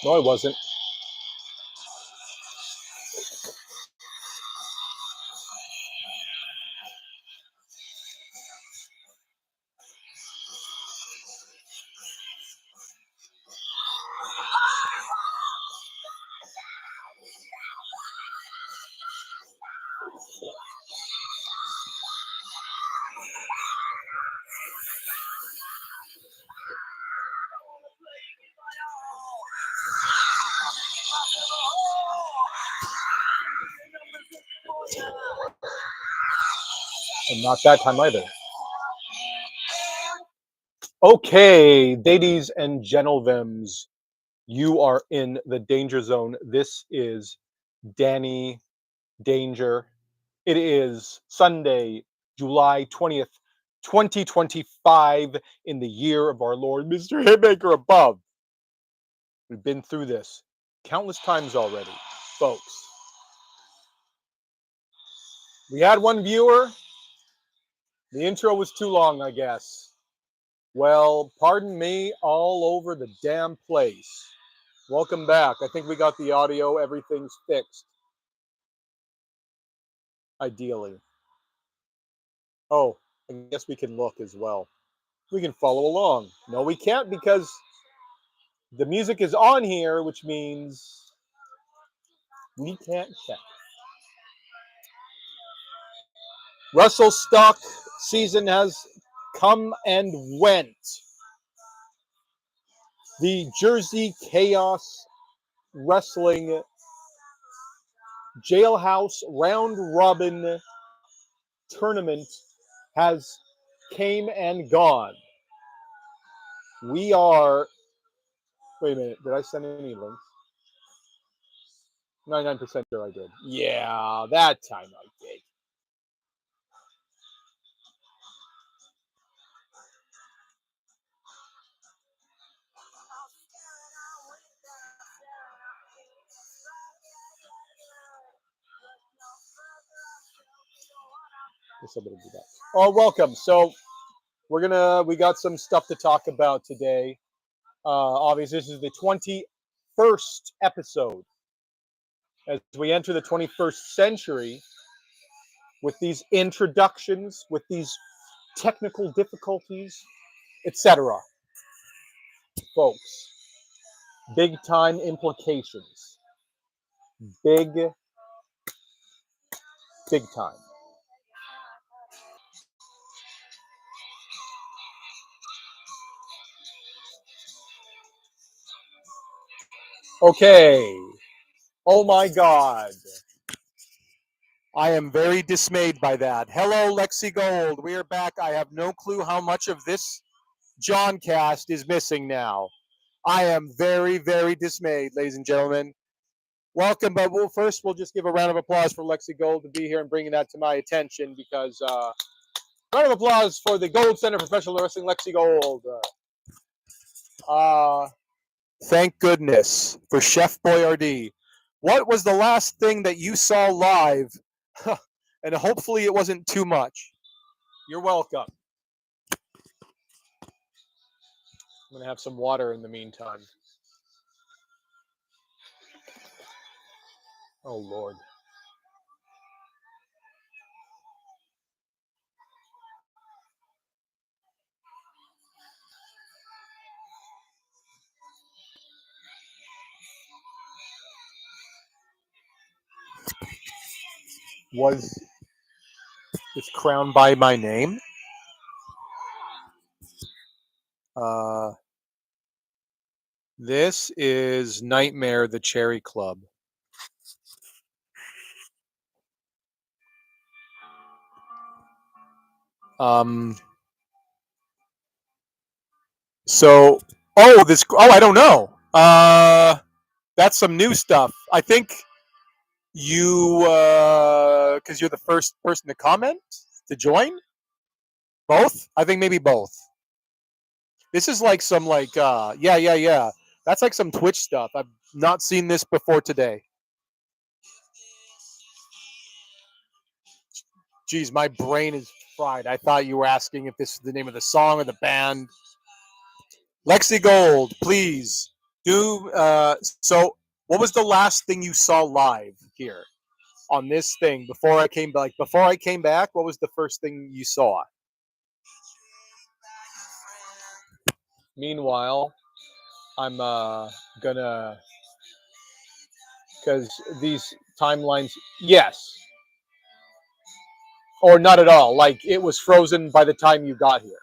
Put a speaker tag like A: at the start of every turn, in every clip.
A: No, I wasn't. And not that time either. Okay, Theydies and gentlethems, you are in the danger zone. This is Danny Danger. It is Sunday, July 20th, 2025, in the year of our Lord, Mr. Hitmaker above. We've been through this countless times already, folks. We had one viewer. The intro was too long, I guess. Well, pardon me, all over the damn place. Welcome back. I think we got the audio. Everything's fixed. Ideally. Oh, I guess we can look as well. We can follow along. No, we can't because the music is on here, which means we can't check. WrestleStock season has come and went. The Jersey Chaos Wrestling Jailhouse Round Robin Tournament has came and gone. We are... Wait a minute. Did I send any links? 99% sure I did. Yeah, that time I did. Guess I better do that. Oh, welcome. So we got some stuff to talk about today. Obviously, this is the 21st episode as we enter the 21st century with these introductions, with these technical difficulties, etc. Folks, big time implications. Big time. Okay. Oh my God. I am very dismayed by that. Hello, Lexi Gold. We are back. I have no clue how much of this Johncast is missing now. I am very, very dismayed, ladies and gentlemen. Welcome, but we'll just give a round of applause for Lexi Gold to be here and bringing that to my attention because round of applause for the Gold Center for Professional Wrestling, Lexi Gold. Thank goodness for Chef Boyardee. What was the last thing that you saw live? And hopefully it wasn't too much. You're welcome. I'm going to have some water in the meantime. Oh, Lord. Was this crown by my name? This is Nightmare the Cherry Club. I don't know. That's some new stuff. I think you, because you're the first person to comment, to join? Both? I think maybe both. This is like some yeah. That's like some Twitch stuff. I've not seen this before today. Geez, my brain is fried. I thought you were asking if this is the name of the song or the band. Lexi Gold, please So what was the last thing you saw live here on this thing before I came back? Before I came back, what was the first thing you saw? Meanwhile, I'm gonna, because these timelines, yes, or not at all. Like it was frozen by the time you got here.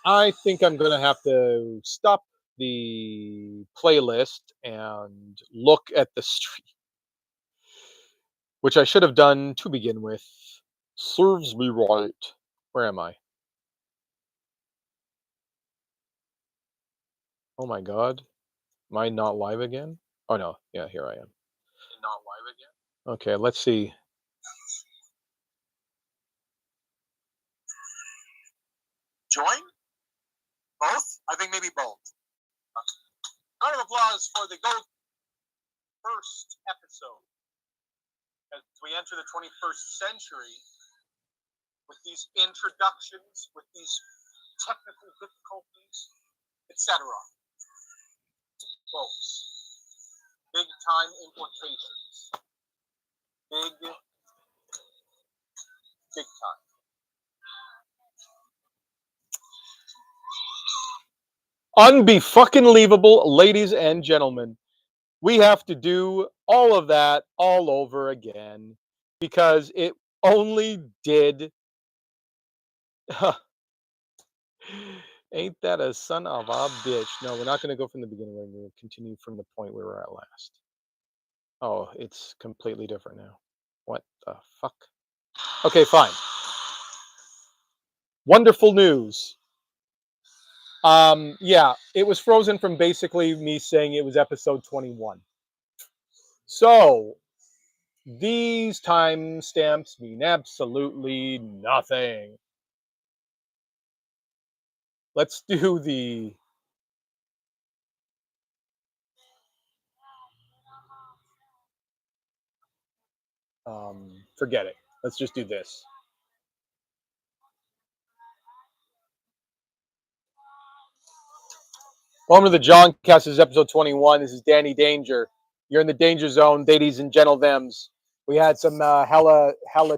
A: I think I'm gonna have to stop the playlist and look at the stream, which I should have done to begin with. Serves me right. Where am I? Oh my god. Am I not live again? Oh no. Yeah, here I am. Not live again? Okay, let's see. Join? Both? I think maybe both. Round of applause for the first episode. As we enter the 21st century with these introductions, with these technical difficulties, etc. Folks, big time implications. Big time. Unbe-fucking-leavable, ladies and gentlemen. We have to do all of that all over again because it only did. Ain't that a son of a bitch? No, we're not going to go from the beginning. We're going to continue from the point where we're at last. Oh, it's completely different now. What the fuck? Okay, fine. Wonderful news. Yeah, it was frozen from basically me saying it was episode 21. So, these timestamps mean absolutely nothing. Let's do the... forget it. Let's just do this. Welcome to the Johncast. This is episode 21. This is Danny Danger. You're in the danger zone, Theydies and gentlethems. We had some hella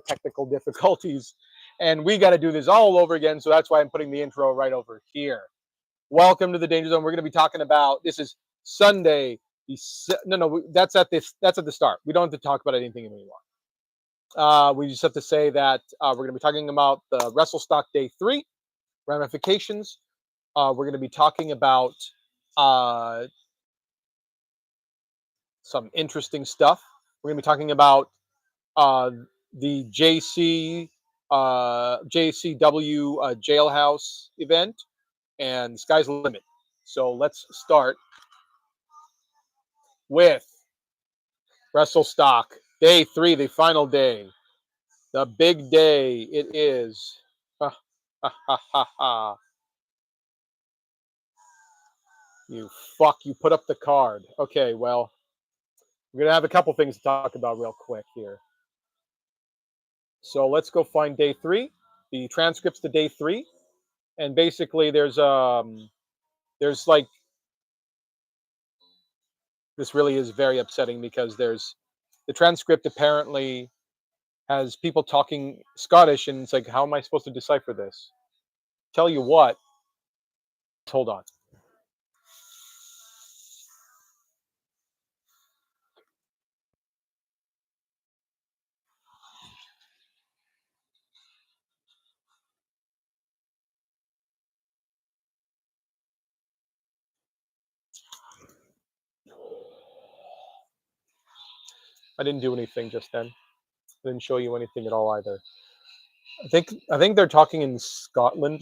A: technical difficulties, and we got to do this all over again. So that's why I'm putting the intro right over here. Welcome to the danger zone. We're going to be talking about, this is Sunday. That's at the start. We don't have to talk about anything anymore. We just have to say that we're going to be talking about the WrestleStock Day 3 ramifications. We're going to be talking about some interesting stuff. We're going to be talking about the JCW Jailhouse event and Sky's the Limit. So let's start with WrestleStock Day 3, the final day. The big day it is. Ha, ha, ha, ha, ha. You fuck, you put up the card. Okay, well, we're going to have a couple things to talk about real quick here. So let's go find Day 3, the transcripts to Day 3. And basically there's like, this really is very upsetting because there's, the transcript apparently has people talking Scottish, and it's like, how am I supposed to decipher this? Tell you what, hold on. I didn't do anything just then. I didn't show you anything at all either. I think they're talking in Scotland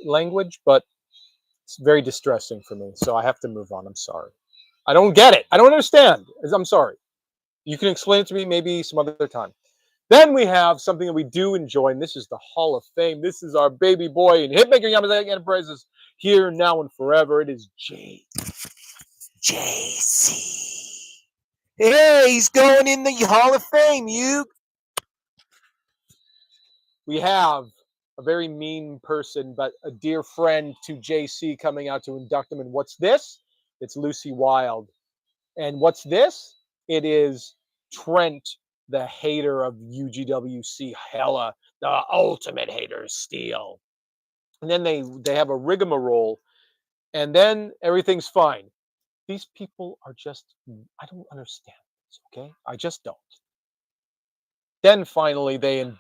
A: language, but it's very distressing for me. So I have to move on. I'm sorry. I don't get it. I don't understand. I'm sorry. You can explain it to me maybe some other time. Then we have something that we do enjoy, and this is the Hall of Fame. This is our baby boy in Hitmaker-Yamazaki Enterprises, here, now, and forever. It is JC. Hey, he's going in the Hall of Fame, you. We have a very mean person, but a dear friend to JC coming out to induct him. And what's this? It's Lucy Wilde. And what's this? It is Trent, the hater of UGWC, hella, the ultimate hater, Steel. And then they have a rigmarole, and then everything's fine. These people are just, I don't understand this, okay? I just don't. Then finally they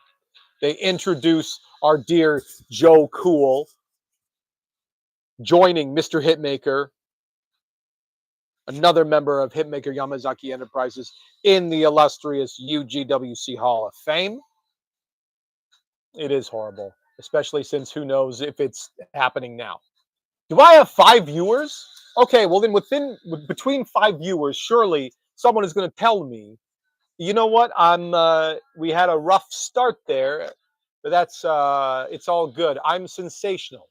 A: introduce our dear Joe Cool joining Mr. Hitmaker, another member of Hitmaker-Yamazaki Enterprises in the illustrious UGWC Hall of Fame. It is horrible, especially since who knows if it's happening now. Do I have 5 viewers? Okay, well then between 5 viewers, surely someone is going to tell me, you know what? We had a rough start there, but that's it's all good. I'm sensational.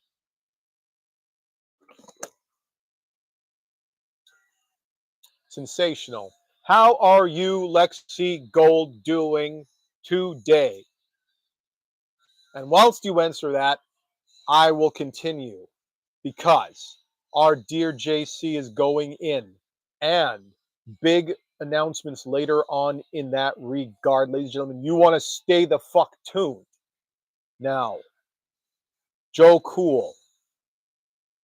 A: Sensational. How are you, Lexi Gold, doing today? And whilst you answer that, I will continue, because our dear JC is going in, and big announcements later on in that regard. Ladies and gentlemen, you want to stay the fuck tuned. Now, Joe Cool,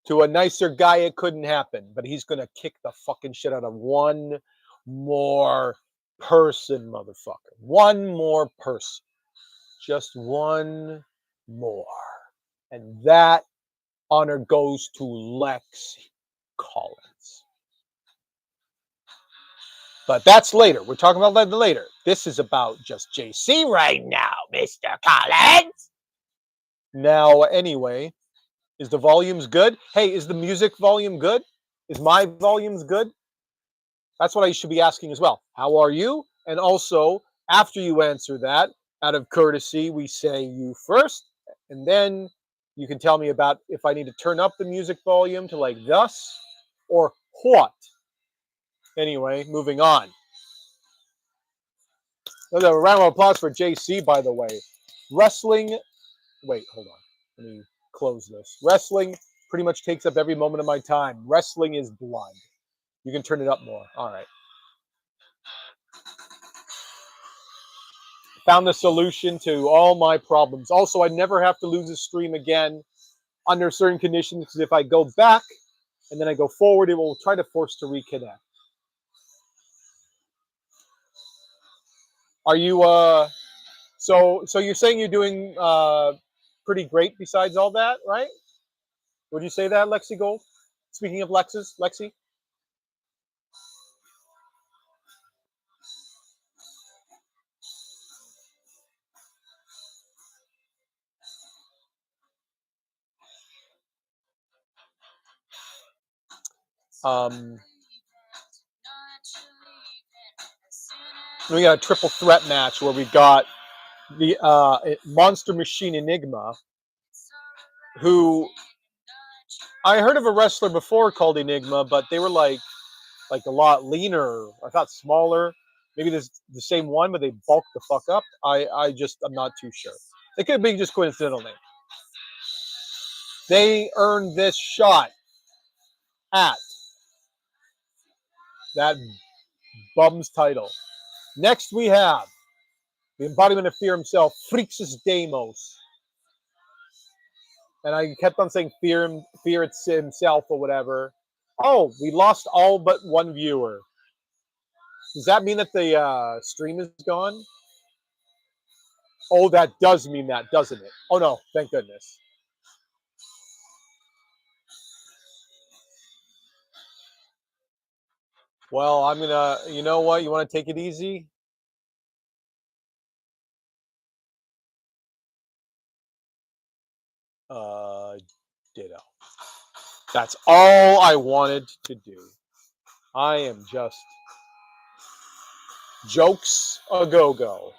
A: to a nicer guy it couldn't happen, but he's going to kick the fucking shit out of one more person, motherfucker. One more person. Just one more. And that honor goes to Lexi Collins. But that's later. We're talking about that later. This is about just JC right now, Mr. Collins. Now, anyway, is the volumes good? Hey, is the music volume good? Is my volumes good? That's what I should be asking as well. How are you? And also, after you answer that, out of courtesy, we say you first, and then you can tell me about if I need to turn up the music volume to like thus or what. Anyway, moving on. Another round of applause for JC, by the way. Wrestling. Wait, hold on. Let me close this. Wrestling pretty much takes up every moment of my time. Wrestling is blood. You can turn it up more. All right. Found the solution to all my problems. Also, I never have to lose a stream again under certain conditions, because if I go back and then I go forward, it will try to force to reconnect. Are you so you're saying you're doing pretty great besides all that, right? Would you say that, Lexi Gold? Speaking of Lexi? We got a triple threat match where we got the Monster Machine Enigma, who I heard of a wrestler before called Enigma, but they were like a lot leaner. I thought smaller. Maybe this the same one, but they bulked the fuck up. I'm not too sure. It could be just coincidentally. They earned this shot at that bum's title. Next we have the embodiment of fear himself, Phrixus Deimos. And I kept on saying fear it's himself or whatever. Oh, we lost all but one viewer. Does that mean that the stream is gone? Oh, that does mean that, doesn't it? Oh no, thank goodness. Well, I'm gonna, you know what? You want to take it easy? Ditto. That's all I wanted to do. I am just jokes a go-go.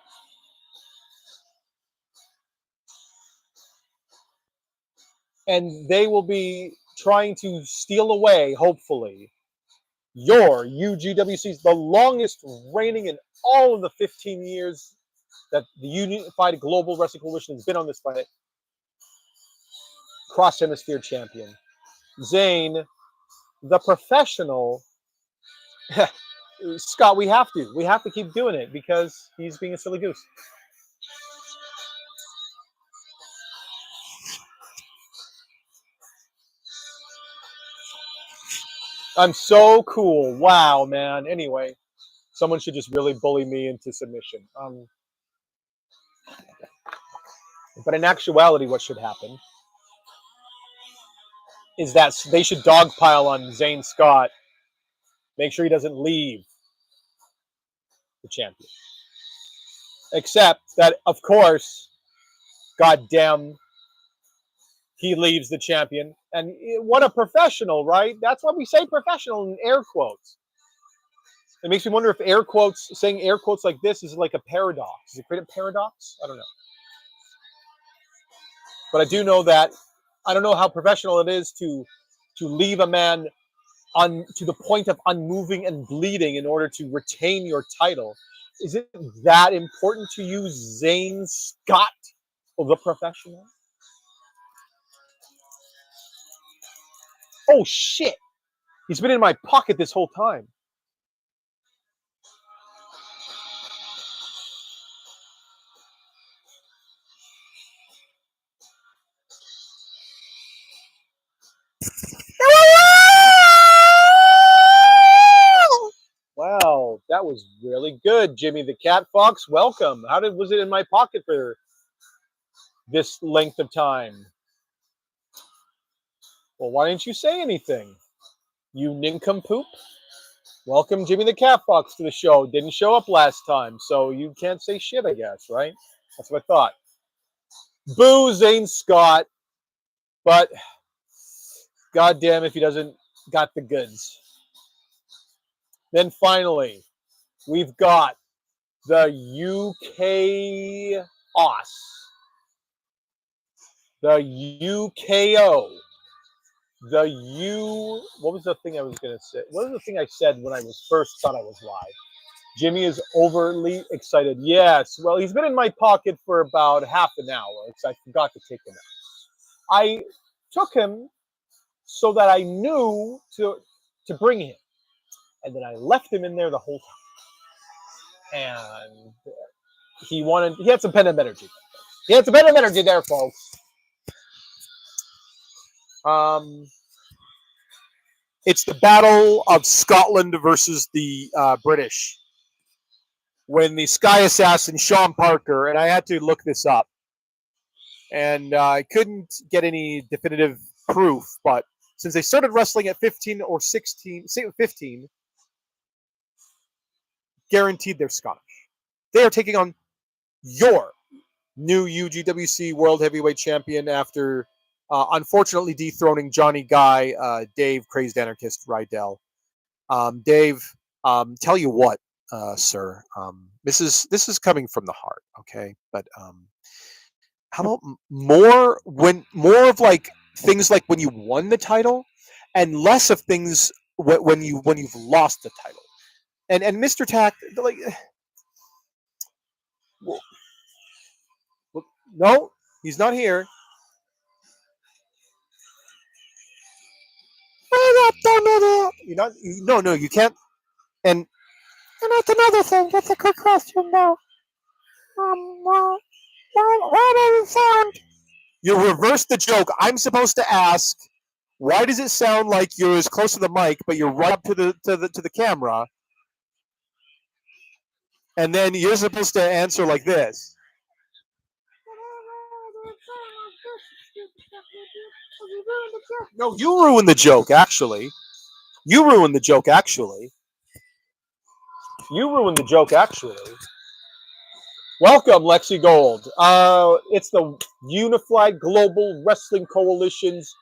A: And they will be trying to steal away, hopefully, your UGWC's, the longest reigning in all of the 15 years that the Unified Global Wrestling Coalition has been on this planet. cross-hemisphere champion. Zayn, the professional. Scott, we have to keep doing it because he's being a silly goose. I'm so cool. Wow, man. Anyway, someone should just really bully me into submission. But in actuality, what should happen is that they should dogpile on Zayn Scott. Make sure he doesn't leave the champion. Except that, of course, goddamn, he leaves the champion. And what a professional, right? That's why we say professional in air quotes. It makes me wonder if air quotes, saying air quotes like this is like a paradox. Is it create a paradox? I don't know. But I do know that, I don't know how professional it is to leave a man to the point of unmoving and bleeding in order to retain your title. Is it that important to you, Zayn Scott, the professional? Oh, shit. He's been in my pocket this whole time. Wow, that was really good, Jimmy the Catfox. Welcome. Was it in my pocket for this length of time? Well, why didn't you say anything, you nincompoop? Welcome, Jimmy the Catfox, to the show. Didn't show up last time, so you can't say shit, I guess, right? That's what I thought. Boo, Zayn Scott. But, goddamn if he doesn't got the goods. Then finally, we've got the UK OS. The UKO. What was the thing I was going to say? What was the thing I said when I first thought I was live? Jimmy is overly excited. Yes, well, he's been in my pocket for about half an hour because I forgot to take him out. I took him so that I knew to bring him. And then I left him in there the whole time. And he had some pent-up energy. He had some pent-up energy there, folks. It's the Battle of Scotland versus the British. When the Sky Assassin, Sean Parker, and I had to look this up. And I couldn't get any definitive proof, but since they started wrestling at 15 or 16, 15, guaranteed they're Scottish. They are taking on your new UGWC World Heavyweight Champion after unfortunately dethroning Johnny Guy, Dave, Crazed Anarchist, Rydell. Dave, tell you what, sir, this is coming from the heart, okay? But how about more of like things like when you won the title, and less of things when you've lost the title. And Mr. Tack, like, no, he's not here. No, you can't. And that's another thing. That's a quick question, though. Why does it sound? You reversed the joke. I'm supposed to ask, why does it sound like you're as close to the mic, but you're right up to the camera? And then you're supposed to answer like this. No, you ruined the joke, actually. You ruined the joke, actually. Welcome, Lexi Gold. It's the Unified Global Wrestling Coalition's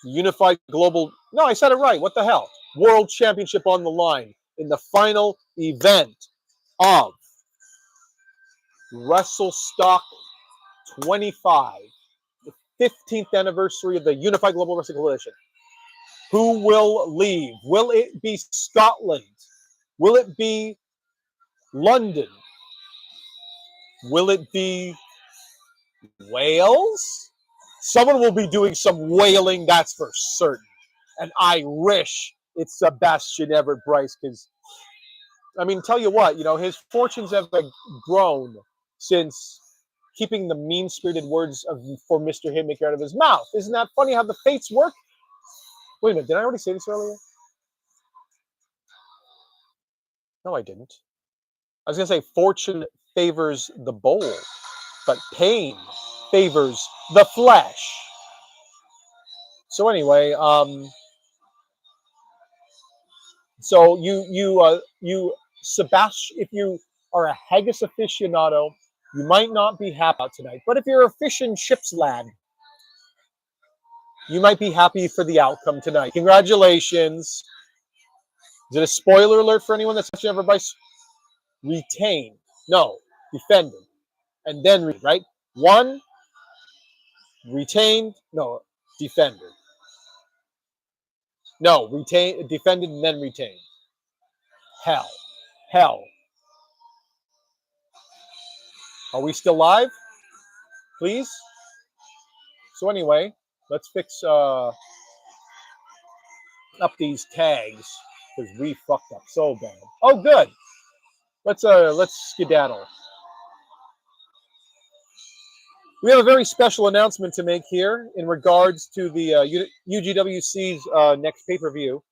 A: Unified Global... No, I said it right. What the hell? World Championship on the line in the final event of WrestleStock 25, the 15th anniversary of the Unified Global Wrestling Coalition. Who will leave? Will it be Scotland? Will it be London? Will it be Whales? Someone will be doing some whaling, that's for certain. And I wish it's Sebastian Everett Bryce, because, I mean, tell you what, his fortunes have grown since keeping the mean-spirited words for Mr. Hitmaker out of his mouth. Isn't that funny how the fates work? Wait a minute, did I already say this earlier? No, I didn't. I was going to say fortune favors the bold, but pain favors the flesh. So anyway, so you Sebastian, if you are a haggis aficionado, you might not be happy tonight. But if you're a fish and chips lad, you might be happy for the outcome tonight. Congratulations. Is it a spoiler alert for anyone that's ever by retained? No, defended. And then right? One, retained, no, defended. No, retained, defended, and then retained. Hell. Are we still live? Please? So anyway, let's fix up these tags, because we fucked up so bad. Oh, good. Let's skedaddle. We have a very special announcement to make here in regards to the UGWC's next pay-per-view.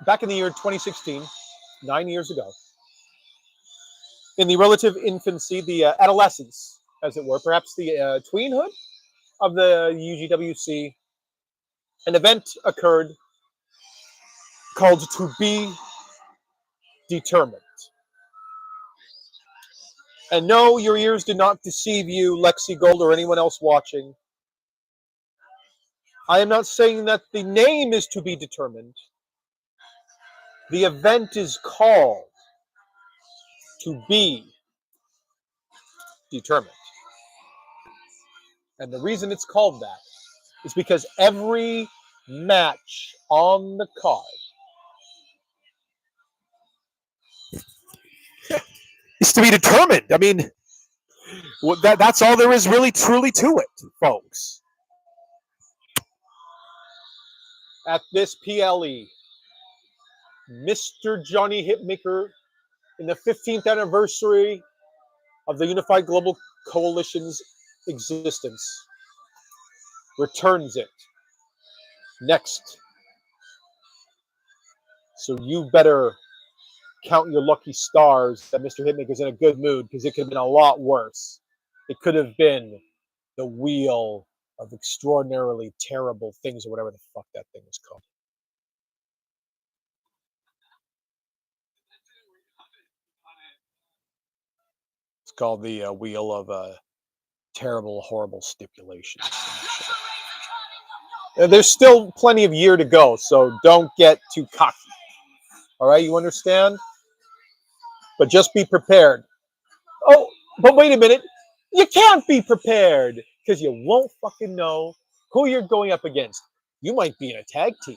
A: Back in the year 2016, 9 years ago, in the relative infancy, the adolescence, as it were, perhaps the tweenhood of the UGWC, an event occurred called To Be Determined. And no, your ears did not deceive you, Lexi Gold, or anyone else watching. I am not saying that the name is to be determined. The event is called To Be Determined. And the reason it's called that is because every match on the card is to be determined. I mean, that's all there is really truly to it, folks. At this PLE, Mr. Johnny Hitmaker, in the 15th anniversary of the Unified Global Coalition's existence, returns it next. So you better count your lucky stars that Mr. Hitmaker's in a good mood, because it could have been a lot worse. It could have been the Wheel of Extraordinarily Terrible Things, or whatever the fuck that thing was called. It's called the Wheel of Terrible, Horrible Stipulations. There's still plenty of year to go, so don't get too cocky. All right, you understand? But just be prepared. Oh, but wait a minute. You can't be prepared, because you won't fucking know who you're going up against. You might be in a tag team.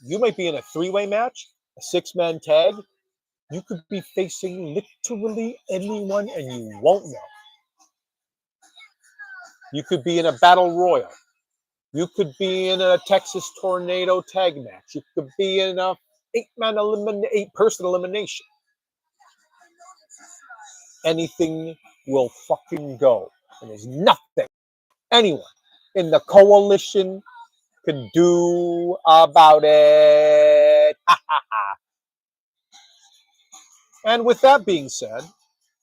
A: You might be in a three-way match, a six-man tag. You could be facing literally anyone, and you won't know. You could be in a battle royal. You could be in a Texas Tornado tag match. You could be in a eight-person elimination. Anything will fucking go. And there's nothing anyone in the coalition can do about it. And with that being said,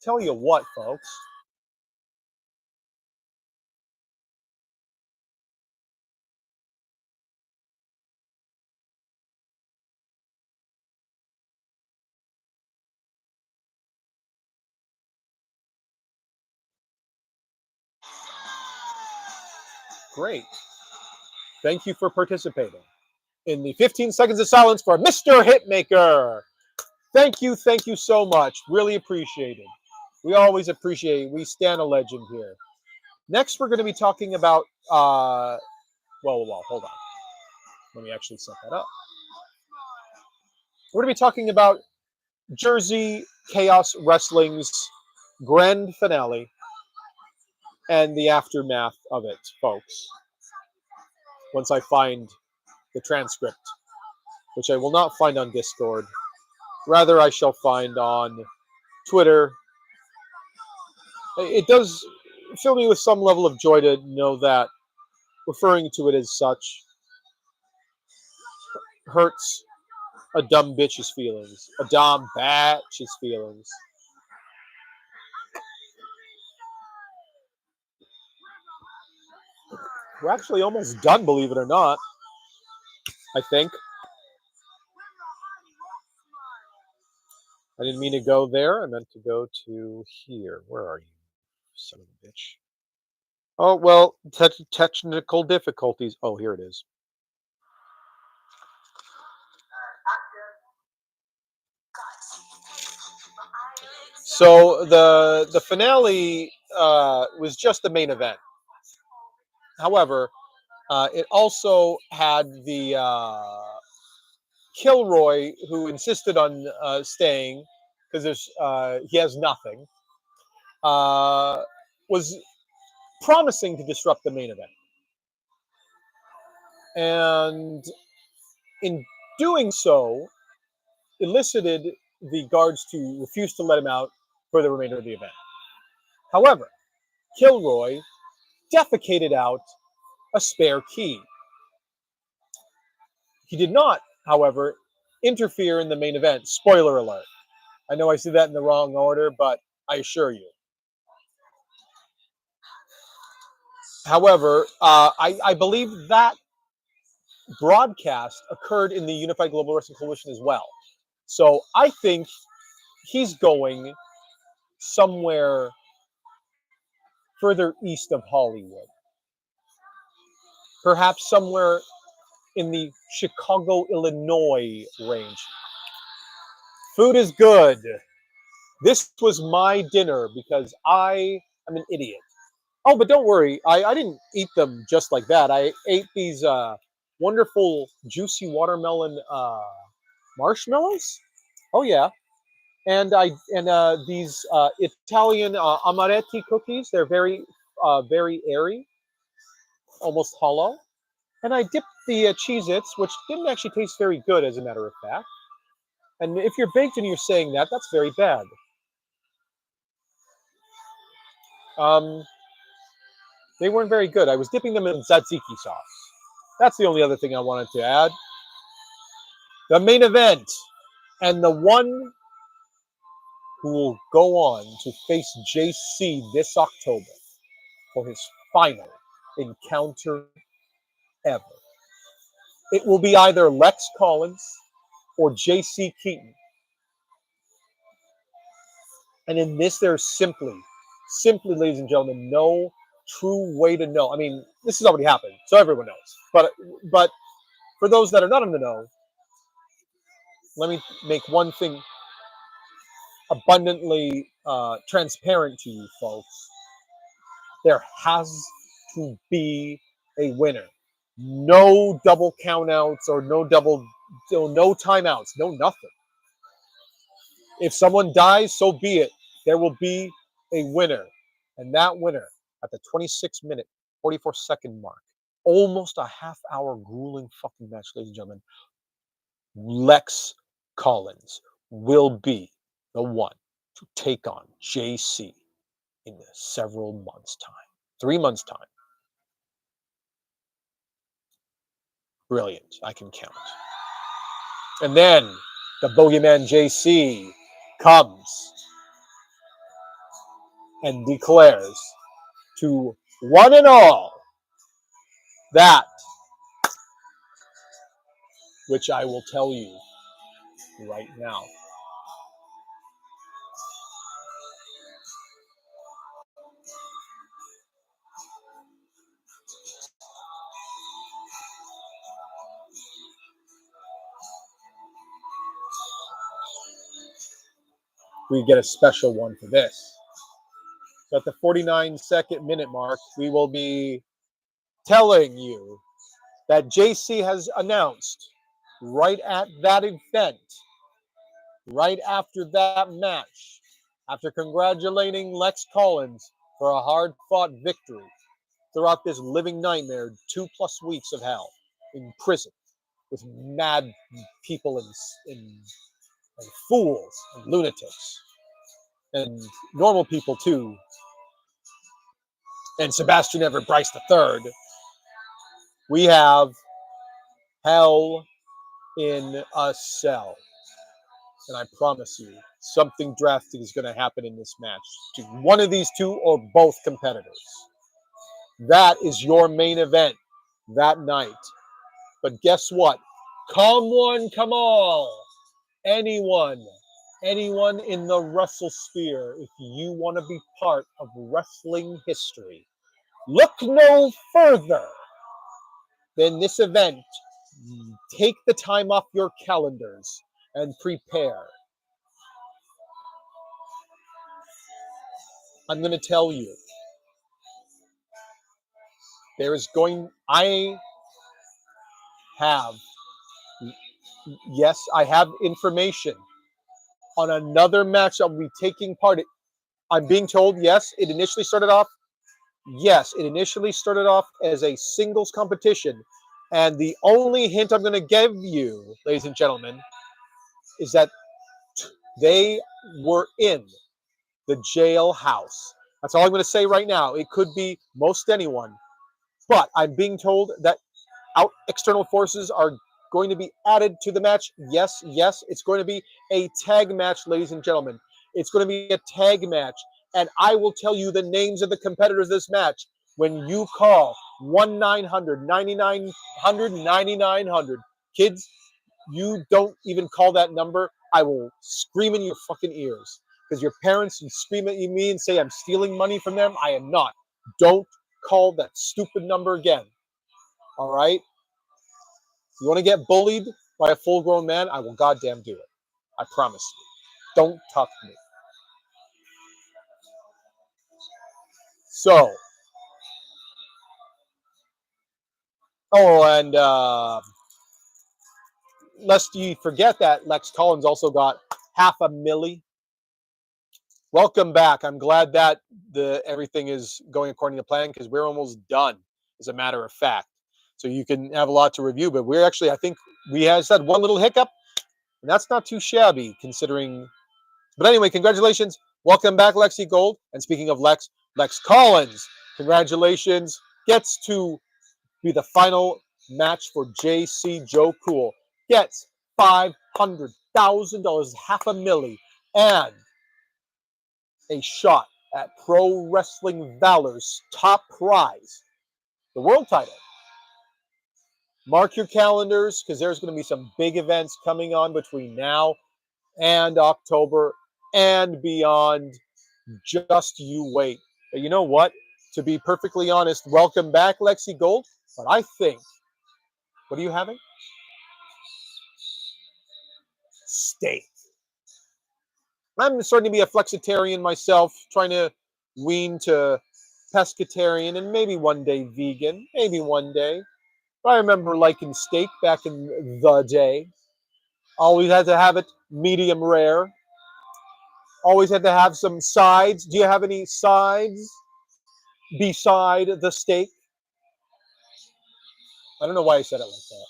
A: tell you what, folks. Great. Thank you for participating in the 15 seconds of silence for Mr. Hitmaker. Thank you so much. Really appreciate it. We always appreciate it. We stand a legend here. Next, we're going to be talking about, well, hold on. Let me actually set that up. We're going to be talking about Jersey Chaos Wrestling's grand finale and the aftermath of it, folks. Once I find the transcript, which I will not find on Discord. Rather, I shall find on Twitter. It does fill me with some level of joy to know that referring to it as such hurts a dumb bitch's feelings, a dumb batch's feelings. We're actually almost done, believe it or not. I think. I didn't mean to go there. I meant to go to here. Where are you, son of a bitch? Oh, well, technical difficulties. Oh, here it is. So the finale was just the main event. However, it also had the Kilroy, who insisted on staying because he has nothing, was promising to disrupt the main event. And in doing so, elicited the guards to refuse to let him out for the remainder of the event. However, Kilroy defecated out a spare key. He did not, however, interfere in the main event. Spoiler alert. I know I said that in the wrong order, but I assure you. However, I believe that broadcast occurred in the Unified Global Wrestling Coalition as well. So I think he's going somewhere further east of Hollywood. Perhaps somewhere in the Chicago, Illinois range. Food is good. This was my dinner because I am an idiot. Oh, but don't worry. I didn't eat them just like that. I ate these wonderful, juicy watermelon marshmallows. Oh, yeah. And these Italian amaretti cookies. They're very, very airy, almost hollow. And I dipped the Cheez-Its, which didn't actually taste very good, as a matter of fact. And if you're baked and you're saying that, that's very bad. They weren't very good. I was dipping them in tzatziki sauce. That's the only other thing I wanted to add. The main event, and the one who will go on to face JC this October for his final encounter ever. It will be either Lex Collins or JC Keaton. And in this, there's simply, ladies and gentlemen, no true way to know. I mean, this has already happened, so everyone knows. But for those that are not in the know, let me make one thing abundantly transparent to you folks. There has to be a winner. No double countouts or no timeouts, no nothing. If someone dies, so be it. There will be a winner. And that winner at the 26-minute, 44-second mark, almost a half-hour grueling fucking match, ladies and gentlemen, Lex Collins will be the one to take on JC in several months' time. 3 months' time. Brilliant. I can count. And then the bogeyman JC comes and declares to one and all that which I will tell you right now. We get a special one for this. So at the 49-second minute mark, we will be telling you that JC has announced right at that event right after that match, after congratulating Lex Collins for a hard-fought victory throughout this living nightmare, 2+ weeks of hell in prison with mad people and fools and lunatics and normal people too, and Sebastian Everett Bryce III, we have hell in a cell. And I promise you, something drastic is going to happen in this match to one of these two or both competitors. That is your main event that night. But guess what? Come one, come all. Anyone in the WrestleSphere, if you want to be part of wrestling history, look no further than this event. Take the time off your calendars and prepare. I'm going to tell you, I have information on another match that will be taking part. I'm being told, yes, it initially started off as a singles competition. And the only hint I'm going to give you, ladies and gentlemen, is that they were in the jailhouse. That's all I'm going to say right now. It could be most anyone. But I'm being told that external forces are going to be added to the match. Yes, it's going to be a tag match, ladies and gentlemen. It's going to be a tag match. And I will tell you the names of the competitors of this match when you call 1-900-9900. Kids, you don't even call that number. I will scream in your fucking ears. Because your parents scream at me and say I'm stealing money from them. I am not. Don't call that stupid number again. All right? You want to get bullied by a full-grown man? I will goddamn do it. I promise you. Don't talk to me. So. Oh, and lest you forget that Lex Collins also got $500,000. Welcome back. I'm glad that everything is going according to plan because we're almost done, as a matter of fact. So you can have a lot to review, but we're actually, I think we had said one little hiccup, and that's not too shabby considering. But anyway, congratulations. Welcome back, Lexi Gold. And speaking of Lex Collins, congratulations. Gets to be the final match for JC Joe Cool. Gets $500,000, $500,000, and a shot at Pro Wrestling Valor's top prize, the world title. Mark your calendars because there's going to be some big events coming on between now and October and beyond. Just you wait. But you know what? To be perfectly honest, welcome back, Lexi Gold. But I think, what are you having? Steak. I'm starting to be a flexitarian myself, trying to wean to pescatarian and maybe one day vegan, maybe one day. But I remember liking steak back in the day. Always had to have it medium rare. Always had to have some sides. Do you have any sides beside the steak? I don't know why I said it like that.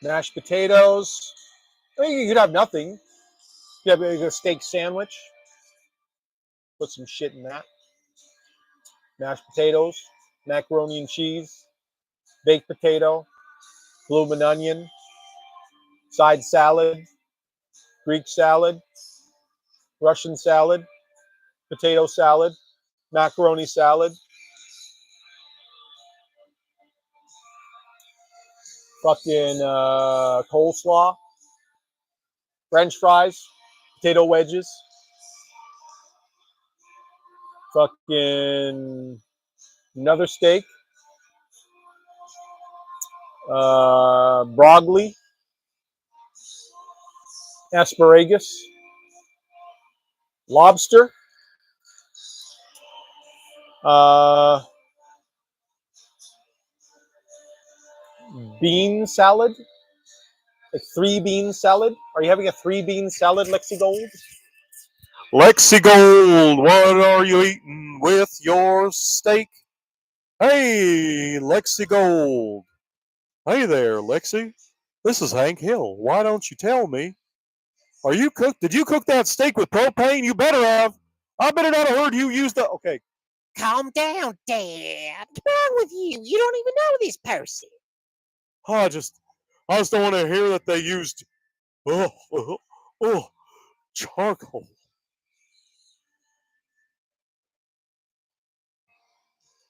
A: Mashed potatoes. I mean, you could have nothing. You have a steak sandwich. Put some shit in that. Mashed potatoes, macaroni and cheese, baked potato, bloomin' onion, side salad, Greek salad, Russian salad, potato salad, macaroni salad, fucking coleslaw, French fries, potato wedges, fucking Another steak. Broccoli. Asparagus. Lobster. Bean salad. A 3-bean salad. Are you having a 3-bean salad, Lexi Gold? Lexi Gold, what are you eating with your steak? Hey, Lexi Gold. Hey there, Lexi. This is Hank Hill. Why don't you tell me? Did you cook that steak with propane? You better have. I better not have heard you use the. Okay.
B: Calm down, Dad. What's wrong with you? You don't even know this person.
A: I just don't want to hear that they used charcoal.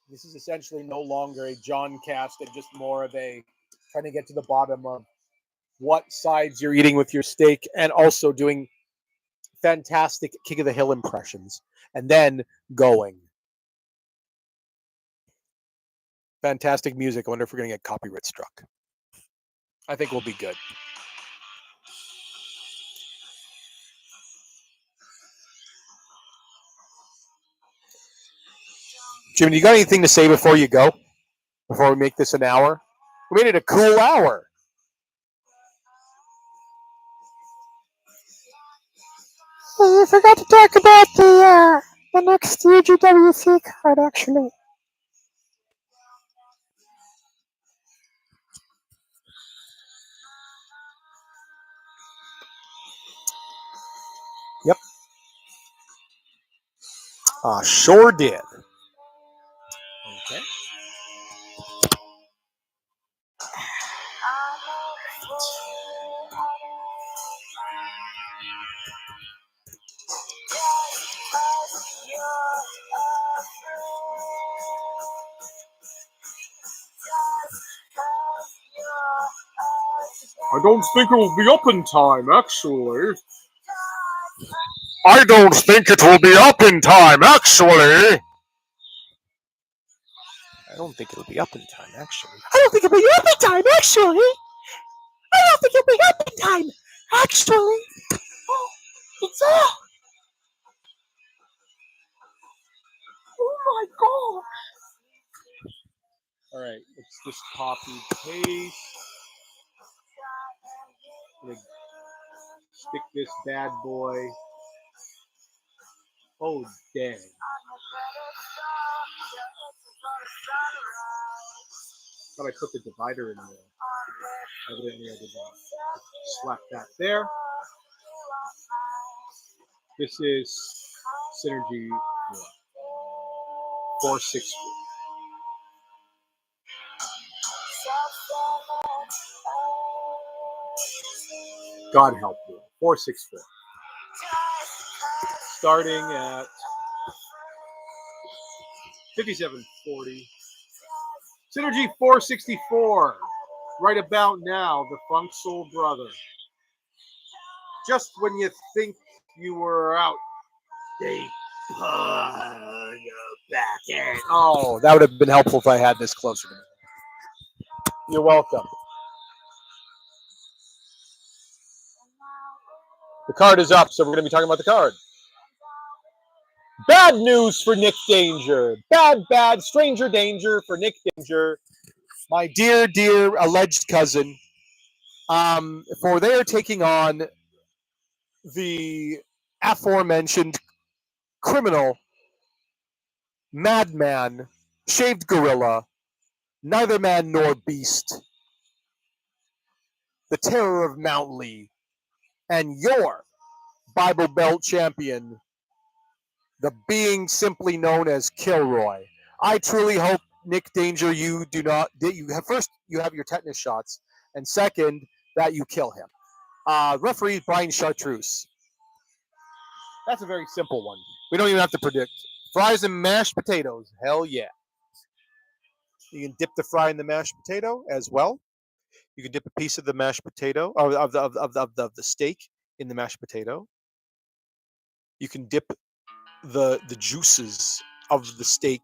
A: This is essentially no longer a Johncast and just more of a trying to get to the bottom of what sides you're eating with your steak and also doing fantastic King of the Hill impressions and then going. Fantastic music. I wonder if we're going to get copyright struck. I think we'll be good. Jimmy, you got anything to say before you go? Before we make this an hour? We made it a cool hour.
C: You forgot to talk about the next UGWC card, actually.
A: Yep. Sure did. Okay. I don't think it will be up in time, actually. I don't think it will be up in time, actually. I don't think it'll be up in time, actually.
C: I don't think it'll be up in time, actually. I don't think it'll be up in time, actually. Oh, it's up. Oh my god.
A: Alright, let's just copy paste. Stick this bad boy. Oh, dang. Thought I put the divider in there. Evidently, I did not. Slap that there. This is Synergy 460. God help you. 464. Starting at 5740. Synergy 464. Right about now, the Funk Soul Brother. Just when you think you were out, they put you back in. Oh, that would have been helpful if I had this closer to me. You're welcome. The card is up, so we're going to be talking about the card. Bad news for Nick Danger. Bad, stranger danger for Nick Danger. My dear alleged cousin. For they are taking on the aforementioned criminal, madman, shaved gorilla, neither man nor beast, the terror of Mount Lee, and your Bible Belt champion, the being simply known as Kilroy. I truly hope, Nick Danger, you have your tetanus shots, and second, that you kill him. Referee Brian Chartreuse. That's a very simple one. We don't even have to predict. Fries and mashed potatoes. Hell yeah. You can dip the fry in the mashed potato as well. You can dip a piece of the mashed potato, or of the steak in the mashed potato. You can dip the juices of the steak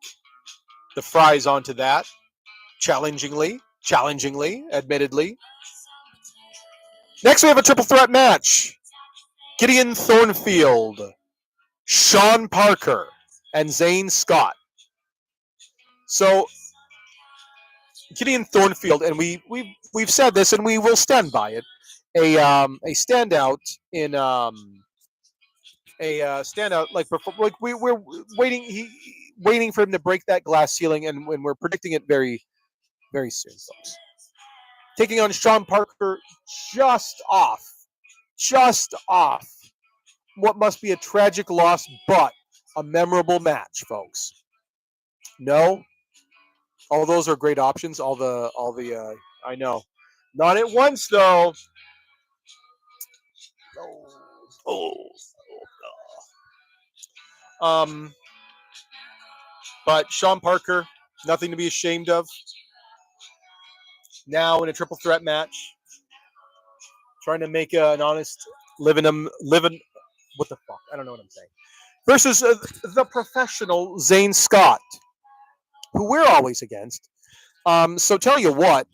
A: the fries onto that. Challengingly, admittedly. Next, we have a triple threat match. Gideon Thornfield, Sean Parker, and Zane Scott. So, Gideon Thornfield, and we've said this, and we will stand by it. A standout in standout like we're waiting for him to break that glass ceiling, and when we're predicting it very very soon, folks. Taking on Sean Parker, just off what must be a tragic loss, but a memorable match, folks. No, all those are great options. All the I know, not at once though. Oh. But Sean Parker, nothing to be ashamed of. Now in a triple threat match, trying to make an honest living. What the fuck? I don't know what I'm saying. Versus the professional Zane Scott, who we're always against. So tell you what,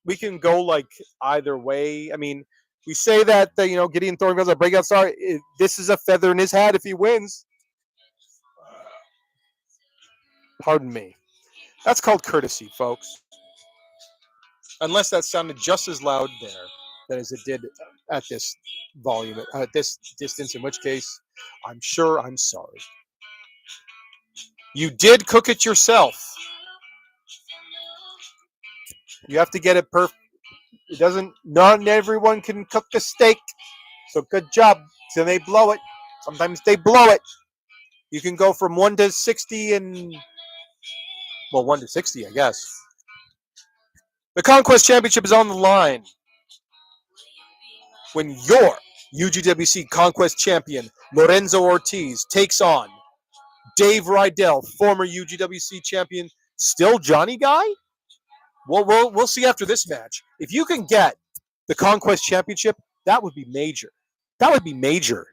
A: we can go like either way. I mean, we say that Gideon Thornfield's a breakout star. This is a feather in his hat if he wins. Pardon me. That's called courtesy, folks. Unless that sounded just as loud there as it did at this volume, at this distance, in which case, I'm sure I'm sorry. You did cook it yourself. You have to get it perfect. Not everyone can cook the steak. So good job. So they blow it. Sometimes they blow it. You can go from 1 to 60 and, 1 to 60, I guess. The Conquest Championship is on the line when your UGWC Conquest Champion, Lorenzo Ortiz, takes on Dave Rydell, former UGWC Champion, still Johnny Guy? We'll see after this match. If you can get the Conquest Championship, that would be major. That would be major,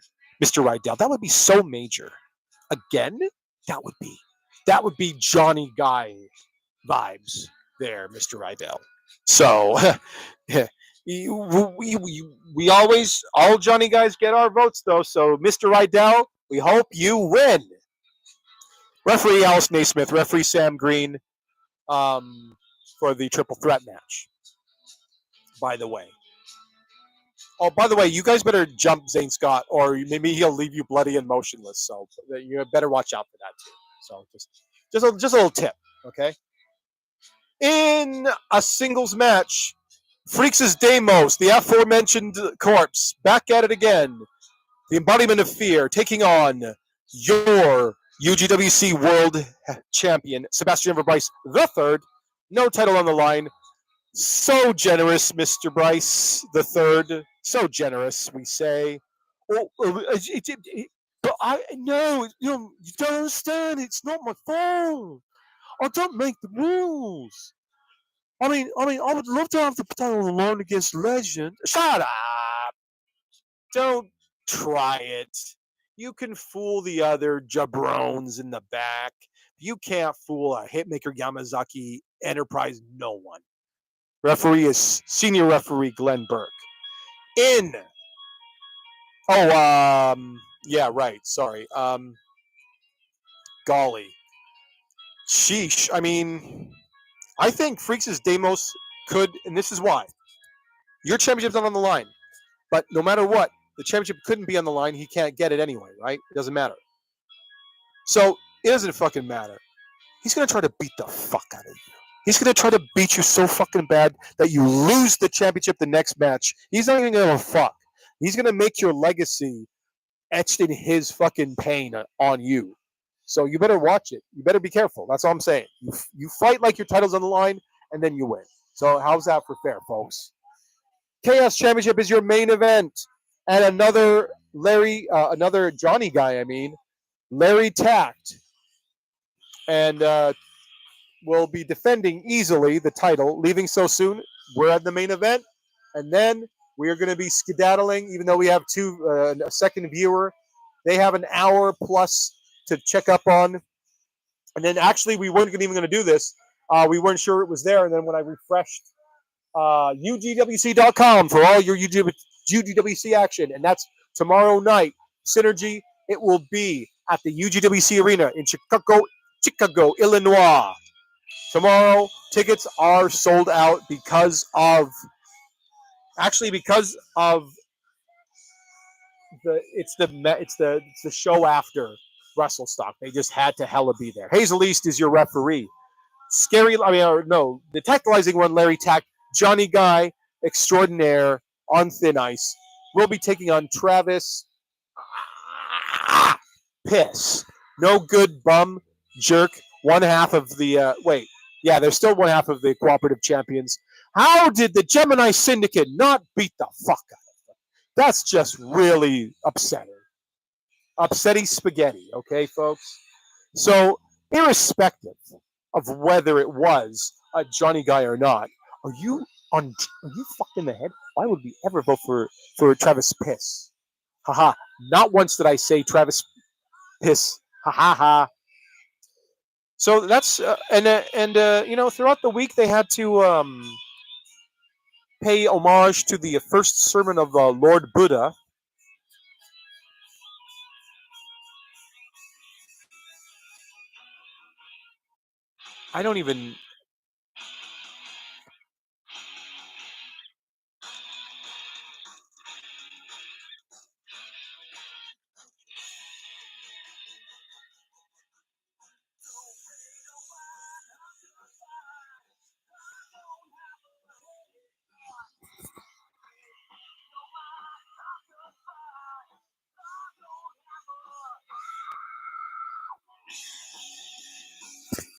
A: Mr. Rydell. That would be so major. Again, that would be Johnny Guy vibes there, Mr. Rydell. So, we always, all Johnny Guys get our votes, though. So, Mr. Rydell, we hope you win. Referee Alice Naismith, referee Sam Green, for the triple threat match. By the way. Oh, by the way, you guys better jump Zane Scott, or maybe he'll leave you bloody and motionless. So you better watch out for that too. So just a little tip, okay? In a singles match, Freaks' Deimos, the aforementioned corpse, back at it again. The embodiment of fear, taking on your UGWC World Champion, Sebastian Bryce III. No title on the line. So generous, Mr. Bryce III. So generous, we say. But no, you don't understand. It's not my fault. I don't make the rules. I mean, I would love to have the title on the line against Legend. Shut up. Don't try it. You can fool the other jabrones in the back. You can't fool a Hitmaker-Yamazaki Enterprise no one. Referee is senior referee Glenn Burke. Yeah, right. Sorry. Golly. Sheesh. I mean, I think Freaks' Deimos could, and this is why. Your championship's not on the line. But no matter what, the championship couldn't be on the line. He can't get it anyway, right? It doesn't matter. So, it doesn't fucking matter. He's going to try to beat the fuck out of you. He's going to try to beat you so fucking bad that you lose the championship the next match. He's not even going to give a fuck. He's going to make your legacy etched in his fucking pain on you. So you better watch it. You better be careful. That's all I'm saying. You fight like your title's on the line, and then you win. So how's that for fair, folks? Chaos Championship is your main event. And another Johnny Guy, Larry Tact. And will be defending easily the title, leaving so soon. We're at the main event, and then we are going to be skedaddling, even though we have a second viewer. They have an hour plus to check up on And then actually, we weren't even going to do this. We weren't sure it was there. And then when I refreshed UGWC.com for all your UGWC action, and that's tomorrow night, Synergy, it will be at the UGWC Arena in Chicago, Illinois. Tomorrow, tickets are sold out because of the show after WrestleStock. They just had to hella be there. Hazel East is your referee. The tactalizing one, Larry Tack, Johnny Guy extraordinaire on thin ice, will be taking on Travis Piss. No good bum jerk. One half of the there's still one half of the cooperative champions. How did the Gemini Syndicate not beat the fuck out of them? That's just really upsetting. Upsetty spaghetti, okay, folks? So, irrespective of whether it was a Johnny Guy or not, are you fucked in the head? Why would we ever vote for Travis Piss? Haha. Not once did I say Travis Piss. Ha ha ha. So that's throughout the week they had to pay homage to the first sermon of Lord Buddha. I don't even